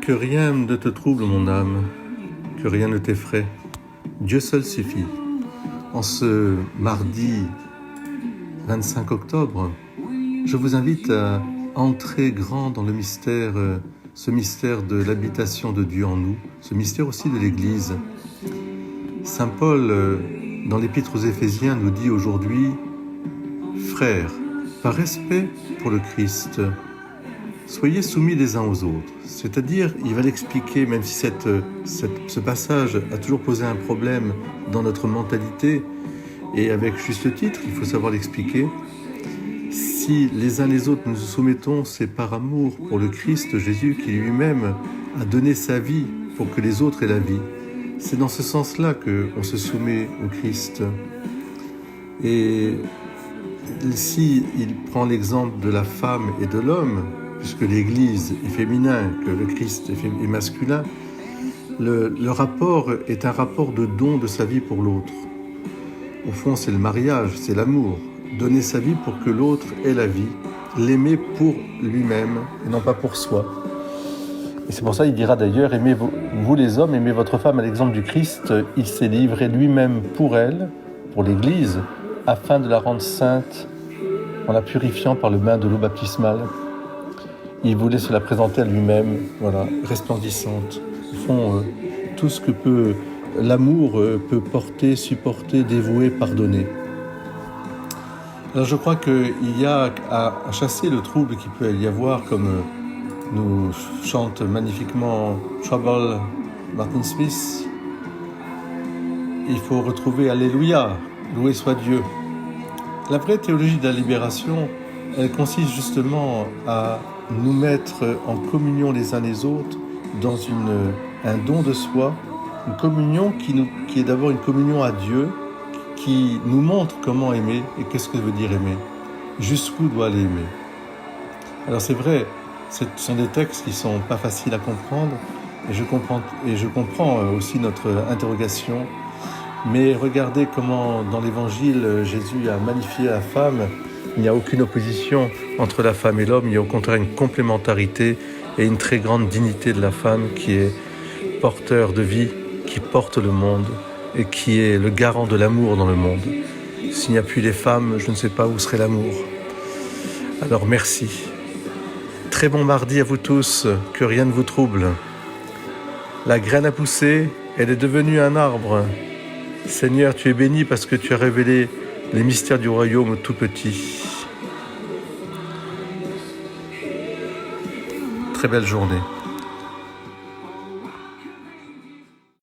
Que rien ne te trouble, mon âme, que rien ne t'effraie. Dieu seul suffit. En ce mardi 25 octobre, je vous invite à entrer grand dans le mystère, ce mystère de l'habitation de Dieu en nous, ce mystère aussi de l'Église. Saint Paul, dans l'Épître aux Éphésiens, nous dit aujourd'hui « Frères, par respect pour le Christ, soyez soumis les uns aux autres ». C'est-à-dire, il va l'expliquer, même si ce passage a toujours posé un problème dans notre mentalité, et avec juste titre, il faut savoir l'expliquer. Si les uns les autres nous soumettons, c'est par amour pour le Christ Jésus qui lui-même a donné sa vie pour que les autres aient la vie. C'est dans ce sens-là qu'on se soumet au Christ. Et si il prend l'exemple de la femme et de l'homme, puisque l'Église est féminin, que le Christ est masculin, le rapport est un rapport de don de sa vie pour l'autre. Au fond, c'est le mariage, c'est l'amour. Donner sa vie pour que l'autre ait la vie, l'aimer pour lui-même et non pas pour soi. Et c'est pour ça qu'il dira d'ailleurs, aimez vous les hommes, aimez votre femme à l'exemple du Christ. Il s'est livré lui-même pour elle, pour l'Église, afin de la rendre sainte en la purifiant par le bain de l'eau baptismale. Il voulait se la présenter à lui-même, voilà, resplendissante. Au fond, tout ce que l'amour peut porter, supporter, dévouer, pardonner. Alors je crois qu'il y a à chasser le trouble qu'il peut y avoir, comme nous chante magnifiquement Trouble Martin Smith. Il faut retrouver Alléluia, loué soit Dieu. La vraie théologie de la libération, elle consiste justement à nous mettre en communion les uns les autres dans un don de soi, une communion qui est d'abord une communion à Dieu, qui nous montre comment aimer et qu'est-ce que veut dire aimer, jusqu'où doit aller aimer. Alors c'est vrai, ce sont des textes qui sont pas faciles à comprendre et je comprends aussi notre interrogation, mais regardez comment dans l'Évangile Jésus a magnifié la femme. Il n'y a aucune opposition entre la femme et l'homme, il y a au contraire une complémentarité et une très grande dignité de la femme qui est porteur de vie, qui porte le monde et qui est le garant de l'amour dans le monde. S'il n'y a plus les femmes, je ne sais pas où serait l'amour. Alors merci. Très bon mardi à vous tous, que rien ne vous trouble. La graine a poussé, elle est devenue un arbre. Seigneur, tu es béni parce que tu as révélé les mystères du royaume tout petit. Très belle journée.